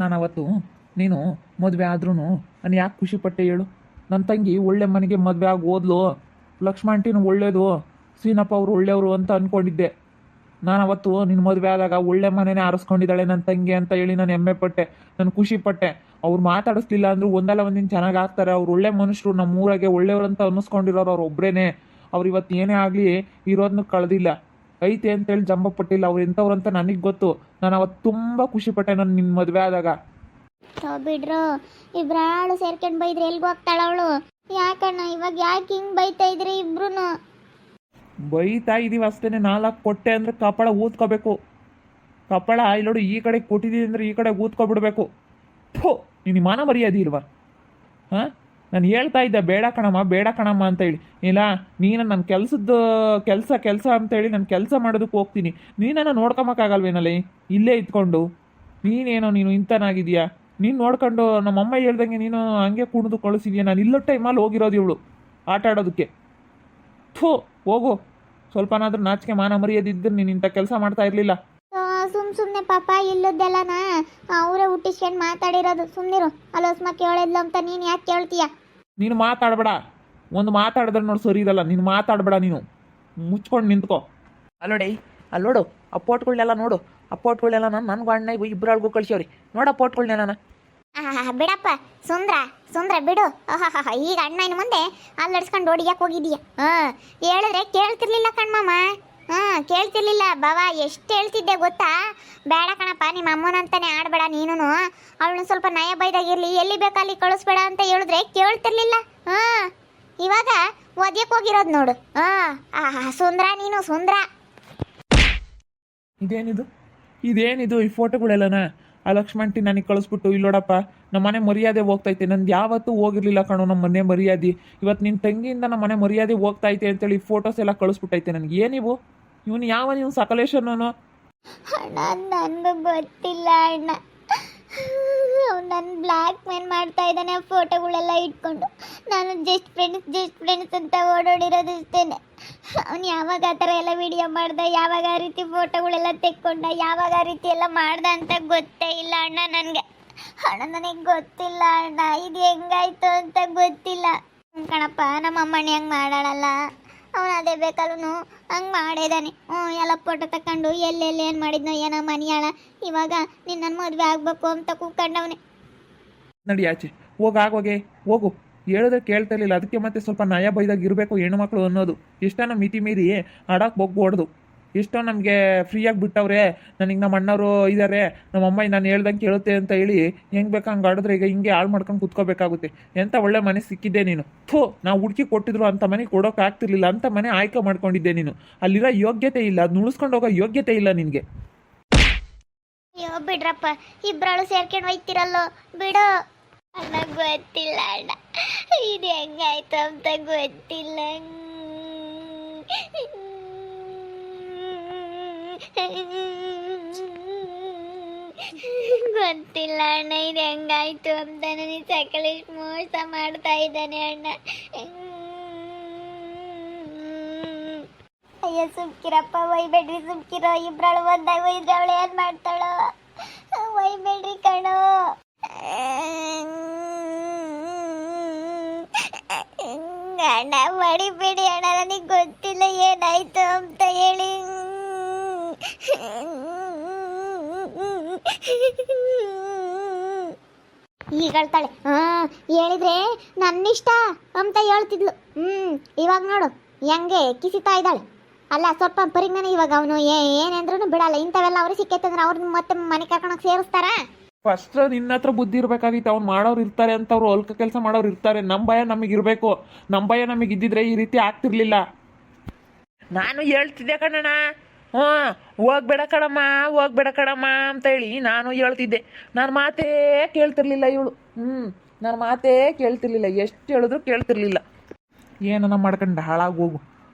ನಾನು ಅವತ್ತು ನೀನು ಮದುವೆ ಆದ್ರೂ ನಾನು ಯಾಕೆ ಖುಷಿ ಪಟ್ಟೆ ಹೇಳು? ನನ್ನ ತಂಗಿ ಒಳ್ಳೆ ಮನೆಗೆ ಮದುವೆ ಆಗಿ ಓದ್ಲು, ಲಕ್ಷ್ಮಣಟಿನೂ ಒಳ್ಳೇದು, ಸೀನಪ್ಪ ಅವರು ಒಳ್ಳೆಯವರು ಅಂತ ಅಂದ್ಕೊಂಡಿದ್ದೆ. ನಾನು ಅವತ್ತು ನಿನ್ನ ಮದುವೆ ಆದಾಗ ಒಳ್ಳೆ ಮನೆನೇ ಆರಿಸ್ಕೊಂಡಿದ್ದಾಳೆ ನನ್ನ ತಂಗಿ ಅಂತ ಹೇಳಿ ನಾನು ಹೆಮ್ಮೆ ಪಟ್ಟೆ, ನಾನು ಖುಷಿ ಪಟ್ಟೆ. ಅವ್ರು ಮಾತಾಡಿಸ್ಲಿಲ್ಲ ಅಂದರೂ ಒಂದಲ್ಲ ಒಂದಿನ ಚೆನ್ನಾಗಿ ಆಗ್ತಾರೆ, ಅವ್ರು ಒಳ್ಳೆ ಮನುಷ್ಯರು, ನಮ್ಮ ಊರಾಗೆ ಒಳ್ಳೆಯವ್ರಂತ ಅನ್ನಿಸ್ಕೊಂಡಿರೋರು ಅವ್ರು ಒಬ್ಬರೇನೆ. ಅವ್ರು ಇವತ್ತು ಏನೇ ಆಗಲಿ ಇರೋದನ್ನ ಕಳೆದಿಲ್ಲ, ಐತೆ ಅಂತೇಳಿ ಜಂಬ ಪಟ್ಟಿಲ್ಲ. ಅವ್ರು ಎಂಥವ್ರಂತ ನನಗೆ ಗೊತ್ತು. ನಾನು ಅವತ್ತು ತುಂಬ ಖುಷಿ ಪಟ್ಟೆ ನಾನು ನಿನ್ನ ಮದುವೆ ಆದಾಗ. ಬಿಡ್ರು, ಇಬ್ರಾಳು ಸೇರ್ಕೊಂಡು ಬೈದ್ರೆ ಎಲ್ಗೂ ಹೋಗ್ತಾಳ ಅವಳು? ಯಾಕಣ್ಣ ಇವಾಗ ಯಾಕೆ ಹಿಂಗ್ ಬೈತಾ ಇದ್ರಿ ಇಬ್ರು? ಬೈತಾ ಇದೀವಿ ಅಷ್ಟೇನೆ. 4 ಕೊಟ್ಟೆ ಅಂದರೆ ಕಪಾಳ ಊದ್ಕೋಬೇಕು. ಕಪಾಳ ಇಲ್ಲೋಡು, ಈ ಕಡೆ ಕೊಟ್ಟಿದ್ದೀನಿ ಅಂದರೆ ಈ ಕಡೆ ಊದ್ಕೊಬಿಡ್ಬೇಕು. ಥೋ, ನಿನ್ನ ಮಾನ ಮರ್ಯಾದೆ ಇಲ್ವಾ? ಹಾಂ, ನಾನು ಹೇಳ್ತಾ ಇದ್ದೆ ಬೇಡ ಕಣಮ್ಮ ಬೇಡ ಕಣಮ್ಮ ಅಂತ ಹೇಳಿ. ಇಲ್ಲ, ನೀನು ನನ್ನ ಕೆಲಸ ಅಂತೇಳಿ ನಾನು ಕೆಲಸ ಮಾಡೋದಕ್ಕೆ ಹೋಗ್ತೀನಿ, ನೀನನ್ನು ನೋಡ್ಕೊಂಬಕ್ಕಾಗಲ್ವೇನಲ್ಲ ಇಲ್ಲೇ ಇದ್ಕೊಂಡು? ನೀನು ಇಂಥನಾಗಿದೆಯಾ? ನೀನು ನೋಡ್ಕೊಂಡು ನಮ್ಮಮ್ಮ ಹೇಳ್ದಂಗೆ ನೀನು ಹಂಗೆ ಕುಣಿದು ಕಳಿಸಿದ್ಯಾ? ನಾನು ಇಲ್ಲೋ ಟೈಮಲ್ಲಿ ಹೋಗಿರೋದು ಇವಳು ಆಟ ಆಡೋದಕ್ಕೆ. ಥೂ, ಹೋಗು. ಸ್ವಲ್ಪನಾದ್ರೂ ನಾಚಿಕೆ ಮಾನ ಮರ್ಯಾದೆ ಇದ್ದರೆ ನೀನು ಇಂಥ ಕೆಲಸ ಮಾಡ್ತಾ ಇರಲಿಲ್ಲ. ಸುಮ್ಮನೆ ಪಾಪ ಇಲ್ಲದ್ದೆಲ್ಲನ ಅವರೇ ಹುಟ್ಟಿಸ್ಕೊಂಡು ಮಾತಾಡಿರೋದು. ಸುಮ್ಮನಿರು. ಅಲೋಸ್ಮ ಕೇಳಿದ್ಲು ಅಂತ ನೀನು ಯಾಕೆ ಕೇಳ್ತೀಯ? ನೀನು ಮಾತಾಡಬೇಡ. ಒಂದು ಮಾತಾಡಿದ್ರೆ ನೋಡಿ ಸರಿ ಇರಲ್ಲ. ನೀನು ಮಾತಾಡಬೇಡ, ನೀನು ಮುಚ್ಕೊಂಡು ನಿಂತ್ಕೋ. ಅಲ್ಲೋಡು ಆ ಪೋಟ್ಗಳನ್ನೆಲ್ಲ ನೋಡು. ಆ ಪೋಟ್ಗಳನ್ನೆಲ್ಲ ನನಗೂ ಅಣ್ಣ ಇಬ್ಬರಳ್ಗೂ ಕಳ್ಸ್ಯವ್ರಿ. ನೋಡ ಪೋಟ್ಗಳನ್ನೆಲ್ಲ. ಬಿಡಪ್ಪ ಸುಂದ್ರ ಬಿಡು. ಈಗ ಅಣ್ಣನ ಮುಂದೆ ಅಲ್ಲಡ್ಸ್ಕೊಂಡು ಓಡಿಯಾಕೆ ಹೋಗಿದೀಯ? ಹೇಳಿದ್ರೆ ಕೇಳ್ತಿರ್ಲಿಲ್ಲ ಕಣ್ಮಮ್ಮ. ಕೇಳ್ತಿರ್ಲಿಲ್ಲ ಬಾವ. ಎಷ್ಟು ಹೇಳ್ತಿದ್ದೆ ಗೊತ್ತಾ? ಬೇಡ ಕಣಪ್ಪ, ನಿಮ್ಮ ಅಮ್ಮನಂತಾನೆ ಆಡಬೇಡ ನೀನು, ಅವಳನ್ನ ಸ್ವಲ್ಪ ನಯ ಬೈದಾಗಿರ್ಲಿ, ಎಲ್ಲಿ ಬೇಕಲ್ಲಿ ಕಳಿಸ್ಬೇಡ ಅಂತ ಹೇಳಿದ್ರೆ ಕೇಳ್ತಿರ್ಲಿಲ್ಲ. ಇವಾಗ ಒದ್ಯಕ್ಕೆ ಹೋಗಿರೋದು ನೋಡು. ಸುಂದ್ರ ನೀನು ಸುಂದ್ರ. ಇದೇನಿದು ಈ ಫೋಟೋಗಳೆಲ್ಲನ? ಆ ಲಕ್ಷ್ಮಣಟಿ ನನಗೆ ಕಳಿಸ್ಬಿಟ್ಟು ಇಲ್ಲೋಡಪ್ಪ ನಮ್ಮ ಮನೆ ಮರ್ಯಾದೆ ಹೋಗ್ತೈತೆ. ನಂದು ಯಾವತ್ತೂ ಹೋಗಿರ್ಲಿಲ್ಲ ಕಣೋ ನಮ್ಮ ಮನೆ ಮರ್ಯಾದೆ. ಇವತ್ತು ನಿನ್ನ ತಂಗಿಯಿಂದ ನಮ್ಮ ಮನೆ ಮರ್ಯಾದೆ ಹೋಗ್ತೈತೆ ಅಂತೇಳಿ ಫೋಟೋಸ್ ಎಲ್ಲ ಕಳಿಸ್ಬಿಟ್ಟೈತೆ ನನಗೆ. ಏನಿವು? ನೀವು ಸಕಲೇಶನೂ? ಅಣ್ಣ ನನಗೂ ಗೊತ್ತಿಲ್ಲ ಅಣ್ಣ. ಅವ್ನು ನನ್ನ ಬ್ಲ್ಯಾಕ್ ಮೇಲ್ ಮಾಡ್ತಾ ಇದ್ದಾನೆ ಆ ಫೋಟೋಗಳೆಲ್ಲ ಇಟ್ಕೊಂಡು. ನಾನು ಜಸ್ಟ್ ಫ್ರೆಂಡ್ಸ್ ಅಂತ ಓಡೋಡಿರೋದಷ್ಟೇನೆ. ಅವ್ನು ಯಾವಾಗ ಆ ಥರ ಎಲ್ಲ ವಿಡಿಯೋ ಮಾಡ್ದ, ಯಾವಾಗ ಆ ರೀತಿ ಫೋಟೋಗಳೆಲ್ಲ ತೆಕ್ಕೊಂಡ, ಯಾವಾಗ ಆ ರೀತಿ ಎಲ್ಲ ಮಾಡ್ದ ಅಂತ ಗೊತ್ತೇ ಇಲ್ಲ ಅಣ್ಣ ನನಗೆ. ನನಗೆ ಗೊತ್ತಿಲ್ಲ ಅಣ್ಣ, ಇದು ಹೆಂಗಾಯ್ತು ಅಂತ ಗೊತ್ತಿಲ್ಲ ಕಣಪ್ಪ. ನಮ್ಮ ಅಮ್ಮಣ್ಣಿ ಹಂಗೆ ಮಾಡಾಳಲ್ಲ, ಅವನು ಅದೇ ಬೇಕಲ್ಲೂ ಹಂಗೆ ಮಾಡಿದಾನೆ. ಎಲ್ಲ ಫೋಟೋ ತಕೊಂಡು ಎಲ್ಲೆಲ್ಲಿ ಏನು ಮಾಡಿದ್ನೋ ಏನೋ ಮನೆಯಾಳ. ಇವಾಗ ನೀನು ನನ್ನ ಮದುವೆ ಆಗಬೇಕು ಅಂತ ಕೂತ್ಕೊಂಡವನೆ. ನಡಿ ಆಚೆ ಹೋಗು. ಹೇಳಿದ್ರೆ ಕೇಳ್ತಿರ್ಲಿಲ್ಲ, ಅದಕ್ಕೆ ಮತ್ತೆ ಸ್ವಲ್ಪ ನಯ ಬೈದಾಗ ಇರಬೇಕು ಹೆಣ್ಣುಮಕ್ಳು ಅನ್ನೋದು. ಎಷ್ಟೋ ಮಿತಿ ಮೀರಿ ಆಡಕ್ಕೆ ಹೋಗ್ಬೋಡ್ದು. ಎಷ್ಟೋ ನಮಗೆ ಫ್ರೀಯಾಗಿ ಬಿಟ್ಟವ್ರೆ. ನನಗೆ ನಮ್ಮ ಅಣ್ಣವರು ಇದ್ದಾರೆ, ನಮ್ಮಮ್ಮ ನಾನು ಹೇಳ್ದಂಗೆ ಕೇಳುತ್ತೆ ಅಂತ ಹೇಳಿ ಹೆಂಗೆ ಬೇಕು ಹಂಗೆ ಆಡಿದ್ರೆ ಈಗ ಹಿಂಗೆ ಹಾಳು ಮಾಡ್ಕೊಂಡು ಕುತ್ಕೋಬೇಕಾಗುತ್ತೆ. ಎಂಥ ಒಳ್ಳೆ ಮನೆ ಸಿಕ್ಕಿದ್ದೆ ನೀನು. ನಾವು ಹುಡುಕಿ ಕೊಟ್ಟಿದ್ರು ಅಂಥ ಮನೆ ಕೊಡೋಕೆ ಆಗ್ತಿರ್ಲಿಲ್ಲ, ಅಂಥ ಮನೆ ಆಯ್ಕೆ ಮಾಡ್ಕೊಂಡಿದ್ದೆ ನೀನು. ಅಲ್ಲಿರೋ ಯೋಗ್ಯತೆ ಇಲ್ಲ, ಅದು ಉಳಿಸ್ಕೊಂಡು ಹೋಗೋ ಯೋಗ್ಯತೆ ಇಲ್ಲ ನಿನಗೆ. ಅಯ್ಯೋ ಬಿಡ್ರಪ್ಪ, ಇಬ್ಬರಳು ಸೇರ್ಕೊಂಡು ಹೋಯ್ತಿರಲ್ಲೋ ಬಿಡು. ಅಣ್ಣ ಗೊತ್ತಿಲ್ಲ ಅಣ್ಣ, ಇದು ಹೆಂಗಾಯ್ತು ಅಂತ ಗೊತ್ತಿಲ್ಲ. ಗೊತ್ತಿಲ್ಲ ಅಣ್ಣ, ಇದು ಹೆಂಗಾಯ್ತು ಅಂತ. ನನಗೆ ಸಕಲೇಶ್ ಮೋಸ ಮಾಡ್ತಾ ಇದ್ದಾನೆ ಅಣ್ಣ. ಅಯ್ಯೋ ಸುಮ್ಕಿರಪ್ಪ, ಒಯ್ಬೇಡ್ರಿ ಸುಮ್ಕಿರೋ. ಇಬ್ರಾಳು ಒಂದಾಗ ಒಯ್ದ್ರೆ ಅವಳು ಏನ್ ಮಾಡ್ತಾಳೋ? ಒಯ್ಬೇಡ್ರಿ ಕಣೋ. ಅಣ್ಣ ಮಡಿಬೇಡಿ ಅಣ್ಣ, ನನಗೆ ಗೊತ್ತಿಲ್ಲ ಏನಾಯ್ತು ಅಂತ ಹೇಳಿ. ಈಗ ಹೇಳ್ತಾಳೆ, ಹೇಳಿದ್ರೆ ನನ್ನಿಷ್ಟ ಅಂತ ಹೇಳ್ತಿದ್ಲು. ಇವಾಗ ನೋಡು ಹೆಂಗೆ ಕಿಸಿತಾ ಇದ್ದಾಳೆ. ಅಲ್ಲ ಸ್ವಲ್ಪ ಪರಿಜ್ಞಾನ ಇವಾಗ. ಅವನು ಏನಂದ್ರೂ ಬಿಡಲ್ಲ. ಇಂಥವೆಲ್ಲ ಅವ್ರಿಗೆ ಸಿಕ್ಕೈತಂದ್ರೆ ಅವ್ರನ್ನ ಮತ್ತೆ ಮನೆ ಕರ್ಕೊಂಡೋಗಿ ಸೇರಿಸ್ತಾರ. ಫಸ್ಟ್ ನಿನ್ನ ಹತ್ರ ಬುದ್ಧಿ ಇರಬೇಕಾಗಿತ್ತು. ಅವ್ನು ಮಾಡೋರು ಇರ್ತಾರೆ ಅಂತ, ಅವ್ರು ಹೊಲ್ಕ ಕೆಲಸ ಮಾಡೋರು ಇರ್ತಾರೆ. ನಮ್ಮ ಭಯ ನಮಗಿರಬೇಕು. ನಮ್ಮ ಭಯ ನಮಗಿದ್ದಿದ್ರೆ ಈ ರೀತಿ ಆಗ್ತಿರ್ಲಿಲ್ಲ. ನಾನು ಹೇಳ್ತಿದ್ದೆ ಕಣಣ್ಣ, ಹೋಗ್ಬೇಡ ಕಣಮ್ಮ ಅಂತ ಹೇಳಿ ನಾನು ಹೇಳ್ತಿದ್ದೆ. ನನ್ನ ಮಾತೇ ಕೇಳ್ತಿರ್ಲಿಲ್ಲ ಇವಳು. ನನ್ನ ಮಾತೇ ಕೇಳ್ತಿರ್ಲಿಲ್ಲ, ಎಷ್ಟು ಹೇಳಿದ್ರು ಕೇಳ್ತಿರ್ಲಿಲ್ಲ. ಏನನ್ನ ಮಾಡ್ಕೊಂಡು ಹಾಳಾಗಿ ಹೋಗು.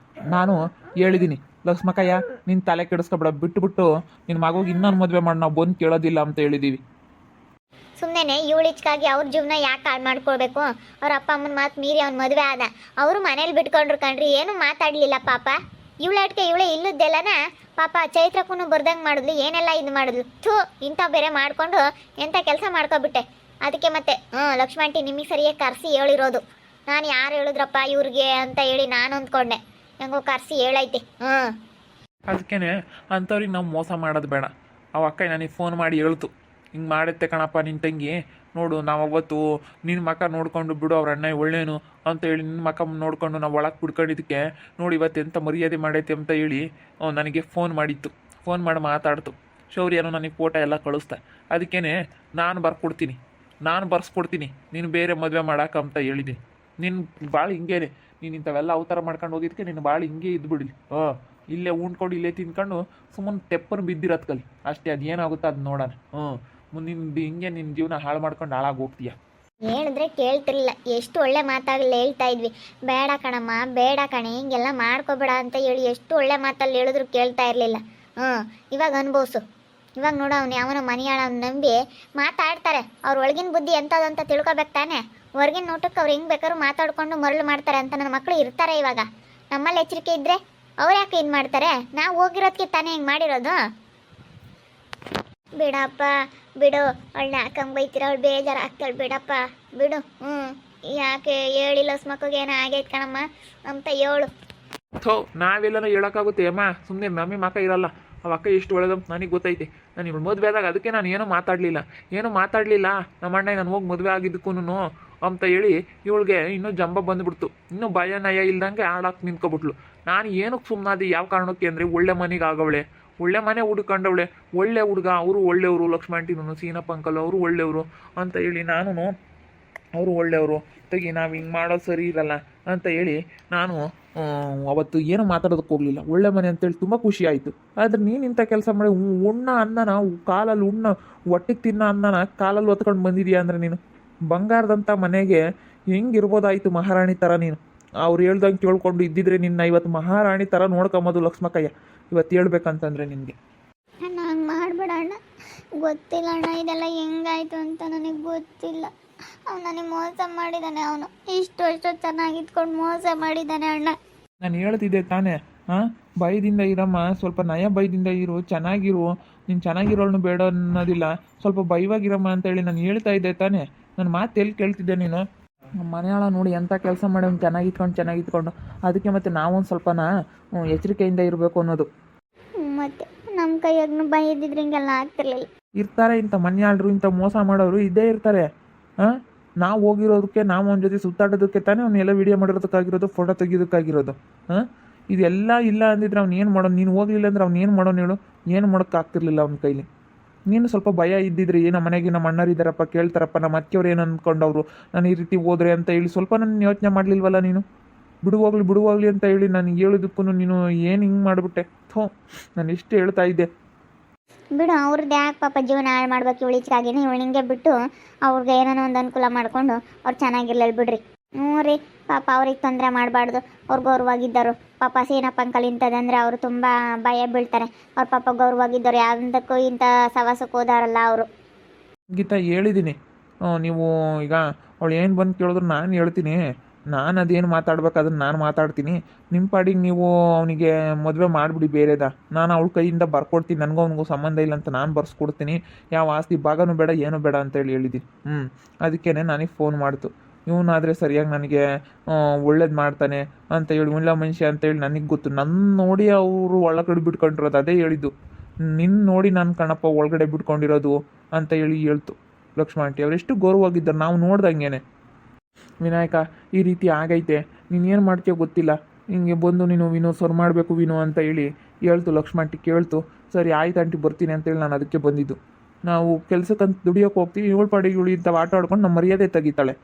ನಾನು ಹೇಳಿದ್ದೀನಿ, ಲಕ್ಷ್ಮಕ್ಕಯ್ಯ ನಿನ್ನ ತಲೆ ಕೆಡಿಸ್ಕೊಬೇಡ, ಬಿಟ್ಟು ನಿನ್ನ ಮಗುಗೆ ಇನ್ನೊಂದು ಮದುವೆ ಮಾಡಿ ನಾವು ಬಂದು ಕೇಳೋದಿಲ್ಲ ಅಂತ ಹೇಳಿದ್ದೀವಿ. ಸುಮ್ಮನೆ ಇವಳಿಚ್ಕಾಗಿ ಅವ್ರ ಜೀವನ ಯಾಕೆ ಹಾಳು ಮಾಡ್ಕೊಳ್ಬೇಕು? ಅವ್ರ ಅಪ್ಪ ಅಮ್ಮನ ಮಾತು ಮೀರಿ ಅವ್ನ ಮದುವೆ ಆದ. ಅವರು ಮನೇಲಿ ಬಿಟ್ಕೊಂಡ್ರು ಕಣ್ರಿ, ಏನು ಮಾತಾಡಲಿಲ್ಲ ಪಾಪ. ಇವಳಾಟ್ಕೆ ಇವಳೆ ಇಲ್ಲದ್ದೆಲ್ಲನ ಪಾಪ ಚೈತ್ರಕ್ಕೂ ಬರ್ದಂಗೆ ಮಾಡಿದ್ಲು, ಏನೆಲ್ಲ ಇದು ಮಾಡಿದ್ಲು. ಥೂ, ಇಂಥ ಬೇರೆ ಮಾಡಿಕೊಂಡು ಎಂಥ ಕೆಲಸ ಮಾಡ್ಕೊಬಿಟ್ಟೆ. ಅದಕ್ಕೆ ಮತ್ತೆ ಲಕ್ಷ್ಮಣಟಿ ನಿಮಗೆ ಸರಿಯಾಗಿ ಕರೆಸಿ ಹೇಳಿರೋದು. ನಾನು ಯಾರು ಹೇಳಿದ್ರಪ್ಪ ಇವ್ರಿಗೆ ಅಂತ ಹೇಳಿ ನಾನು ಅಂದ್ಕೊಂಡೆ. ಹೆಂಗೋ ಕರೆಸಿ ಹೇಳೈತೆ. ಅದಕ್ಕೇ ಅಂಥವ್ರಿಗೆ ನಾವು ಮೋಸ ಮಾಡೋದು ಬೇಡ. ಅವ ಅಕ್ಕ ನನಗೆ ಫೋನ್ ಮಾಡಿ ಹೇಳ್ತು, ಹಿಂಗೆ ಮಾಡುತ್ತೆ ಕಣಪ್ಪ ನಿನ್ನ ತಂಗಿ, ನೋಡು ನಾವು ಅವತ್ತು ನಿನ್ನ ಮಕ್ಕ ನೋಡ್ಕೊಂಡು ಬಿಡು ಅವ್ರ ಅಣ್ಣ ಒಳ್ಳೇನು ಅಂತ ಹೇಳಿ ನಿನ್ನ ಮಕ್ಕ ನೋಡ್ಕೊಂಡು ನಾವು ಒಳಗೆ ಬಿಡ್ಕೊಂಡಿದ್ದಕ್ಕೆ ನೋಡಿ ಇವತ್ತು ಎಂಥ ಮರ್ಯಾದೆ ಮಾಡೈತೆ ಅಂತ ಹೇಳಿ ನನಗೆ ಫೋನ್ ಮಾಡಿತ್ತು. ಫೋನ್ ಮಾಡಿ ಮಾತಾಡ್ತು. ಶೌರ್ಯನೂ ನನಗೆ ಫೋಟೋ ಎಲ್ಲ ಕಳಿಸ್ತಾ. ಅದಕ್ಕೇ ನಾನು ಬರ್ಸ್ಕೊಡ್ತೀನಿ ನೀನು ಬೇರೆ ಮದುವೆ ಮಾಡಾಕಂತ ಹೇಳಿದ್ದೀನಿ. ನಿನ್ನ ಭಾಳ ಹಿಂಗೇನೆ, ನೀನು ಇಂಥವೆಲ್ಲ ಅವತಾರ ಮಾಡ್ಕೊಂಡು ಹೋಗಿದ್ದಕ್ಕೆ ನಿನ್ನ ಭಾಳ ಹಿಂಗೆ ಇದ್ಬಿಡಲಿ. ಇಲ್ಲೇ ಉಣ್ಕೊಂಡು ಇಲ್ಲೇ ತಿನ್ಕೊಂಡು ಸುಮ್ಮನೆ ತೆಪ್ಪನ್ನು ಬಿದ್ದಿರತ್ ಕಲಿ ಅಷ್ಟೇ. ಅದು ಏನಾಗುತ್ತೋ ಅದು ನೋಡೋಣ. ಮುಂದಿನ ಹಿಂಗೆ ನಿನ್ನ ಜೀವನ ಹಾಳು ಮಾಡ್ಕೊಂಡು ಹಾಳಾಗಿ ಹೋಗ್ತೀಯ. ಹೇಳಿದ್ರೆ ಕೇಳ್ತಿರ್ಲಿಲ್ಲ. ಎಷ್ಟು ಒಳ್ಳೆ ಮಾತಾಗಲಿ ಹೇಳ್ತಾ ಇದ್ವಿ, ಬೇಡ ಕಣಮ್ಮ ಬೇಡ ಕಣೆ ಹಿಂಗೆಲ್ಲ ಮಾಡ್ಕೋಬೇಡ ಅಂತ ಹೇಳಿ ಎಷ್ಟು ಒಳ್ಳೆ ಮಾತಲ್ಲಿ ಹೇಳಿದ್ರು ಕೇಳ್ತಾ ಇರಲಿಲ್ಲ. ಇವಾಗ ಅನುಭವಿಸು. ಇವಾಗ ನೋಡು ಅವ್ನು ಯಾವನ ಮನೆಯಾಳ ನಂಬಿ ಮಾತಾಡ್ತಾರೆ. ಅವ್ರ ಒಳಗಿನ ಬುದ್ಧಿ ಎಂಥದಂತ ತಿಳ್ಕೊಬೇಕು ತಾನೆ. ಹೊರಗಿನ ನೋಟಕ್ಕೆ ಅವ್ರು ಹೆಂಗೆ ಬೇಕಾದ್ರೂ ಮಾತಾಡ್ಕೊಂಡು ಮರಳು ಮಾಡ್ತಾರೆ ಅಂತ ನನ್ನ ಮಕ್ಕಳು ಇರ್ತಾರೆ. ಇವಾಗ ನಮ್ಮಲ್ಲಿ ಎಚ್ಚರಿಕೆ ಇದ್ದರೆ ಅವ್ರು ಯಾಕೆ ಇದು ಮಾಡ್ತಾರೆ? ನಾವು ಹೋಗಿರೋದಕ್ಕೆ ತಾನೇ ಹಿಂಗೆ ಮಾಡಿರೋದು. ಬಿಡಪ್ಪ ಬಿಡು, ಅವಳನ್ನ ಯಾಕಂಗೆ ಬೈತೀರ? ಅವಳು ಬೇಜಾರು ಆಗ್ತಾಳೆ. ಬಿಡಪ್ಪ ಬಿಡು. ಯಾಕೆ ಹೇಳಿಲ್ಲ ಮಕ್ಕಳಿಗೆ ಏನೋ ಆಗೈತೆ ಕಣಮ್ಮ ಅಂತ ಹೇಳು. ನಾವೆಲ್ಲನೂ ಹೇಳೋಕ್ಕಾಗುತ್ತೆ ಅಮ್ಮ, ಸುಮ್ಮನೆ ನಮ್ಮಿ ಮಕ್ಕ ಇರಲ್ಲ. ಅವ ಅಕ್ಕ ಎಷ್ಟು ಒಳ್ಳೆದಂತ ನನಗೆ ಗೊತ್ತೈತೆ. ನಾನು ಇವಳು ಮದುವೆ ಆದಾಗ ಅದಕ್ಕೆ ನಾನು ಏನೂ ಮಾತಾಡಲಿಲ್ಲ. ನಮ್ಮ ಅಣ್ಣ ನಾನು ಹೋಗಿ ಮದುವೆ ಆಗಿದ್ದಕ್ಕೂ ಅಂತ ಹೇಳಿ ಇವಳಿಗೆ ಇನ್ನೂ ಜಂಬ ಬಂದುಬಿಡ್ತು. ಇನ್ನೂ ಭಯ ನಯ ಇಲ್ದಂಗೆ ಆಡಾಕೆ ನಿಂತ್ಕೊಬಿಟ್ಲು. ನಾನು ಏನಕ್ಕೆ ಸುಮ್ಮನಾದಿ ಯಾವ ಕಾರಣಕ್ಕೆ ಅಂದರೆ ಒಳ್ಳೆ ಮನೆಗೆ ಆಗವಳೆ, ಒಳ್ಳೆ ಮನೆ ಹುಡ್ಕೊಂಡವಳೆ, ಒಳ್ಳೆ ಹುಡುಗ, ಅವರು ಒಳ್ಳೆಯವರು, ಲಕ್ಷ್ಮಣಟಿನೂ ಸೀನಪ್ಪ ಅಂಕಲ್ ಅವರು ಒಳ್ಳೆಯವರು ಅಂತ ಹೇಳಿ ನಾನು ಅವರು ಒಳ್ಳೆಯವರು ತೆಗಿ ನಾವು ಹಿಂಗೆ ಮಾಡೋದು ಸರಿ ಇರಲ್ಲ ಅಂತ ಹೇಳಿ ನಾನು ಅವತ್ತು ಏನೂ ಮಾತಾಡೋದಕ್ಕೆ ಹೋಗಲಿಲ್ಲ. ಒಳ್ಳೆ ಮನೆ ಅಂತೇಳಿ ತುಂಬ ಖುಷಿ ಆಯಿತು. ಆದರೆ ನೀನು ಇಂಥ ಕೆಲಸ ಮಾಡಿ ಅನ್ನನ ಕಾಲಲ್ಲಿ ಹೊಟ್ಟಿಗೆ ತಿನ್ನೋ ಅನ್ನನ ಕಾಲಲ್ಲಿ ಹೊತ್ಕೊಂಡು ಬಂದಿದೀಯ ಅಂದರೆ ನೀನು ಬಂಗಾರದಂಥ ಮನೆಗೆ ಹೆಂಗಿರ್ಬೋದಾಯಿತು ಮಹಾರಾಣಿ ಥರ. ನೀನು ಅವ್ರು ಹೇಳ್ದಂಗೆ ಕೇಳ್ಕೊಂಡು ಇದ್ದಿದ್ರೆ ನಿನ್ನ ಇವತ್ತು ಮಹಾರಾಣಿ ಥರ ನೋಡ್ಕೊಂಬೋದು ಲಕ್ಷ್ಮಕ್ಕಯ್ಯ. ಇವತ್ತು ಹೇಳ್ಬೇಕಂತಂದರೆ ನಿನಗೆ ನಂಗೆ ಮಾಡಬೇಡ ಅಣ್ಣ, ಗೊತ್ತಿಲ್ಲ ಅಣ್ಣ ಇದೆಲ್ಲ ಹೆಂಗಾಯ್ತು ಅಂತ ನನಗೆ ಗೊತ್ತಿಲ್ಲ. ಅವ್ನು ನನಗೆ ಮೋಸ ಮಾಡಿದ್ದಾನೆ. ಅವನು ಇಷ್ಟು ಚೆನ್ನಾಗಿ ಇದ್ಕೊಂಡು ಮೋಸ ಮಾಡಿದ್ದಾನೆ ಅಣ್ಣ. ನಾನು ಹೇಳ್ತಿದ್ದೆ ತಾನೇ, ಭಯದಿಂದ ಇರಮ್ಮ, ಸ್ವಲ್ಪ ನಯ ಭಯದಿಂದ ಇರು, ಚೆನ್ನಾಗಿರು. ನೀನು ಚೆನ್ನಾಗಿರೋಳ್ನು ಬೇಡ ಅನ್ನೋದಿಲ್ಲ, ಸ್ವಲ್ಪ ಭಯವಾಗಿರಮ್ಮ ಅಂತೇಳಿ ನಾನು ಹೇಳ್ತಾ ಇದ್ದೆ ತಾನೇ. ನನ್ನ ಮಾತು ಎಲ್ಲಿ ಕೇಳ್ತಿದ್ದೆ ನೀನು? ಮನೆಯಾಳ ನೋಡಿ ಎಂಥ ಕೆಲಸ ಮಾಡಿ ಅವ್ನು ಚೆನ್ನಾಗಿತ್ಕೊಂಡು ಅದಕ್ಕೆ ಮತ್ತೆ ನಾವೊಂದು ಸ್ವಲ್ಪನ ಎಚ್ಚರಿಕೆಯಿಂದ ಇರಬೇಕು ಅನ್ನೋದು. ಮತ್ತೆ ನಮ್ಮ ಕೈಯಾಗೂ ಭಯ ಇದ್ದಿದ್ರೆ ಹಿಂಗೆಲ್ಲ ಆಗ್ತಿರ್ಲಿಲ್ಲ. ಇರ್ತಾರೆ ಇಂಥ ಮನೆಯಾಳರು, ಇಂಥ ಮೋಸ ಮಾಡೋರು ಇದ್ದೇ ಇರ್ತಾರೆ. ನಾವು ಹೋಗಿರೋದಕ್ಕೆ, ನಾವು ಅವನ ಜೊತೆ ಸುತ್ತಾಡೋದಕ್ಕೆ ತಾನೇ ಅವನ್ನೆಲ್ಲ ವಿಡಿಯೋ ಮಾಡಿರೋದಕ್ಕಾಗಿರೋದು, ಫೋಟೋ ತೆಗಿಯೋದಕ್ಕಾಗಿರೋದು. ಇದೆಲ್ಲ ಇಲ್ಲ ಅಂದಿದ್ರೆ ಅವ್ನು ಏನು ಮಾಡೋನು? ನೀನು ಹೋಗಲಿಲ್ಲ ಅಂದ್ರೆ ಅವ್ನು ಏನು ಮಾಡೋನು ಹೇಳು? ಏನು ಮಾಡೋಕ್ಕಾಗ್ತಿರ್ಲಿಲ್ಲ ಅವನ ಕೈಲಿ. ನೀನು ಸ್ವಲ್ಪ ಭಯ ಇದ್ದಿದ್ರೆ ನಮ್ಮ ಮನೆಗೆ ನಮ್ಮ ಅಣ್ಣರಿದ್ದಾರಪ್ಪ, ಕೇಳ್ತಾರಪ್ಪ, ನಮ್ಮ ಅತ್ತಿಯವ್ರು ಏನು ಅಂದ್ಕೊಂಡವ್ರು ನಾನು ಈ ರೀತಿ ಹೋದ್ರೆ ಅಂತ ಹೇಳಿ ಸ್ವಲ್ಪ ನನ್ನ ಯೋಚನೆ ಮಾಡಲಿಲ್ವಲ್ಲ ನೀನು? ಬಿಡುವಾಗಲಿ ಅಂತ ಹೇಳಿ ನಾನು ಹೇಳೋದಕ್ಕೂ ನೀನು ಏನು ಹಿಂಗೆ ಮಾಡಿಬಿಟ್ಟೆ. ನಾನು ಎಷ್ಟು ಹೇಳ್ತಾ ಇದ್ದೆ. ಬಿಡು, ಅವ್ರದ್ದು ಯಾಕೆ ಪಾಪ ಜೀವನ ಹಾಳು ಮಾಡ್ಬೇಕು ಇವಳಿಚ್ಚಾಗಿನ. ಇವಳು ಹಿಂಗೆ ಬಿಟ್ಟು ಅವ್ರಿಗೆ ಏನೋ ಒಂದು ಅನುಕೂಲ ಮಾಡಿಕೊಂಡು ಅವ್ರು ಚೆನ್ನಾಗಿರ್ಲಿಲ್ಲ ಬಿಡ್ರಿ. ರೀ ಪಾಪ ಅವ್ರಿಗೆ ತೊಂದರೆ ಮಾಡಬಾರ್ದು. ಅವ್ರು ಗೌರವಾಗಿದ್ದರು. ಪಾಪ ಸೀನಪ್ಪ ಅಂಕಲ್ ಇಂಥದ್ದಂದರೆ ಅವರು ತುಂಬ ಭಯ ಬೀಳ್ತಾರೆ. ಅವ್ರ ಪಾಪ ಗೌರವಾಗಿದ್ದರು, ಯಾವುದಕ್ಕೂ ಇಂಥ ಸವಾಸಕ್ಕೆ ಹೋದಾರಲ್ಲ ಅವರು. ಗೀತಾ ಹೇಳಿದ್ದೀನಿ, ನೀವು ಈಗ ಅವಳು ಏನು ಬಂದು ಕೇಳಿದ್ರು ನಾನು ಹೇಳ್ತೀನಿ. ನಾನು ಅದೇನು ಮಾತಾಡ್ಬೇಕು ಅದನ್ನು ನಾನು ಮಾತಾಡ್ತೀನಿ. ನಿಮ್ಮ ಪಾಡಿಗೆ ನೀವು ಅವನಿಗೆ ಮದುವೆ ಮಾಡಿಬಿಡಿ ಬೇರೆದ. ನಾನು ಅವಳ ಕೈಯಿಂದ ಬರ್ಕೊಡ್ತೀನಿ. ನನಗೂ ಅವನಿಗೂ ಸಂಬಂಧ ಇಲ್ಲ ಅಂತ ನಾನು ಬರ್ಸ್ಕೊಡ್ತೀನಿ. ಯಾವ ಆಸ್ತಿ ಭಾಗನೂ ಬೇಡ, ಏನೂ ಬೇಡ ಅಂತೇಳಿ ಹೇಳಿದ್ದೀನಿ. ಅದಕ್ಕೇ ನನಗೆ ಫೋನ್ ಮಾಡ್ತು. ಇವನಾದರೆ ಸರಿಯಾಗಿ ನನಗೆ ಒಳ್ಳೇದು ಮಾಡ್ತಾನೆ ಅಂತ ಹೇಳಿ, ಒಳ್ಳೆ ಮನುಷ್ಯ ಅಂತೇಳಿ ನನಗೆ ಗೊತ್ತು. ನನ್ನ ನೋಡಿ ಅವರು ಒಳಗಡೆ ಬಿಟ್ಕೊಂಡಿರೋದು. ಅದೇ ಹೇಳಿದ್ದು, ನಿನ್ನ ನೋಡಿ ನಾನು ಕಣಪ್ಪ ಒಳಗಡೆ ಬಿಟ್ಕೊಂಡಿರೋದು ಅಂತ ಹೇಳಿ ಹೇಳ್ತು ಲಕ್ಷ್ಮಣ ಆಂಟಿ. ಅವರೆಷ್ಟು ಗೌರವಾಗಿದ್ದರು ನಾವು ನೋಡ್ದಂಗೆ. ವಿನಾಯಕ ಈ ರೀತಿ ಆಗೈತೆ, ನೀನೇನು ಮಾಡ್ತೀಯೋ ಗೊತ್ತಿಲ್ಲ, ಹಿಂಗೆ ಬಂದು ನೀನು ವಿನೋ ಸರ್ ಮಾಡಬೇಕು ವಿನೋ ಅಂತ ಹೇಳಿ ಹೇಳ್ತು ಲಕ್ಷ್ಮಣ ಆಂಟಿ. ಕೇಳ್ತು, ಸರಿ ಆಯ್ತು ಆಂಟಿ ಬರ್ತೀನಿ ಅಂತೇಳಿ ನಾನು ಅದಕ್ಕೆ ಬಂದಿದ್ದು. ನಾವು ಕೆಲಸಕ್ಕಂತ ದುಡಿಯೋಕೆ ಹೋಗ್ತೀವಿ, ಇವಳು ಪಾಡಿಗೆ ಇವಳು ಇಂಥ ಆಟ ಆಡ್ಕೊಂಡು ನಮ್ಮ ಮರ್ಯಾದೆ ತೆಗಿತಾಳೆ.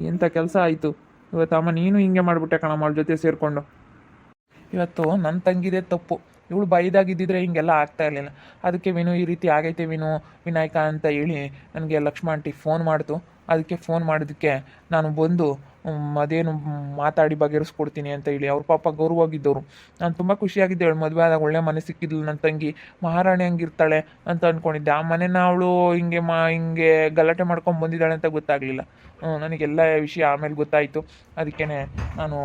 ಎಂಥ ಕೆಲಸ ಆಯಿತು ಇವತ್ತು. ಅಮ್ಮ ನೀನು ಹಿಂಗೆ ಮಾಡಿಬಿಟ್ಟೆ ಕಣಮ್ಮ ಅವಳ ಜೊತೆ ಸೇರಿಕೊಂಡು. ಇವತ್ತು ನನ್ನ ತಂಗಿದೇ ತಪ್ಪು. ಇವಳು ಬೈದಾಗಿದ್ದಿದ್ರೆ ಹಿಂಗೆಲ್ಲ ಆಗ್ತಾ ಇರಲಿಲ್ಲ. ಅದಕ್ಕೆ ವಿನು ಈ ರೀತಿ ಆಗೈತೆ ವಿನಾಯಕ ಅಂತ ಹೇಳಿ ನನಗೆ ಲಕ್ಷ್ಮಣ ಆಂಟಿ ಫೋನ್ ಮಾಡ್ತು. ಅದಕ್ಕೆ ಫೋನ್ ಮಾಡಿದ್ದಕ್ಕೆ ನಾನು ಬಂದು ಅದೇನು ಮಾತಾಡಿ ಬಗೆಹರಿಸ್ಕೊಡ್ತೀನಿ ಅಂತ ಹೇಳಿ ಅವ್ರ ಪಾಪ ಗೌರವಾಗಿದ್ದವರು. ನಾನು ತುಂಬ ಖುಷಿಯಾಗಿದ್ದೆ. ಅವಳು ಮದುವೆ ಆದಾಗ ಒಳ್ಳೆ ಮನೆ ಸಿಕ್ಕಿದ್ಲು ನನ್ನ ತಂಗಿ, ಮಹಾರಾಣಿ ಹಂಗಿರ್ತಾಳೆ ಅಂತ ಅಂದ್ಕೊಂಡಿದ್ದೆ. ಆ ಮನೆನ ಅವಳು ಹಿಂಗೆ ಗಲಾಟೆ ಮಾಡ್ಕೊಂಡು ಬಂದಿದ್ದಾಳೆ ಅಂತ ಗೊತ್ತಾಗಲಿಲ್ಲ. ನನಗೆಲ್ಲ ವಿಷಯ ಆಮೇಲೆ ಗೊತ್ತಾಯಿತು. ಅದಕ್ಕೇ ನಾನು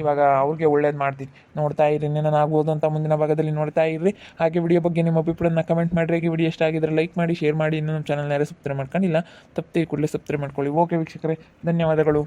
ಇವಾಗ ಅವ್ರಿಗೆ ಒಳ್ಳೇದು ಮಾಡ್ತೀನಿ. ನೋಡ್ತಾ ಇರಿ, ಇನ್ನೇನು ಆಗ್ಬೋದು ಅಂತ ಮುಂದಿನ ಭಾಗದಲ್ಲಿ ನೋಡ್ತಾ ಇರ್ರಿ. ಹಾಗೆ ವಿಡಿಯೋ ಬಗ್ಗೆ ನಿಮ್ಮ ಅಭಿಪ್ರಾಯನ ಕಮೆಂಟ್ ಮಾಡಿರಿ. ಹಾಗೆ ವಿಡಿಯೋ ಇಷ್ಟ ಆಗಿದ್ರೆ ಲೈಕ್ ಮಾಡಿ, ಶೇರ್ ಮಾಡಿ. ಇನ್ನೂ ನಮ್ಮ ಚಾನಲ್ನ ಯಾರು ಸಬ್ಸ್ಕ್ರೈಬ್ ಮಾಡ್ಕೊಂಡಿಲ್ಲ, ತಪ್ಪದೆ ಕೂಡಲೇ ಸಬ್ಸ್ಕ್ರೈಬ್ ಮಾಡ್ಕೊಳ್ಳಿ. ಓಕೆ ವೀಕ್ಷಕರೇ, ಧನ್ಯವಾದಗಳು.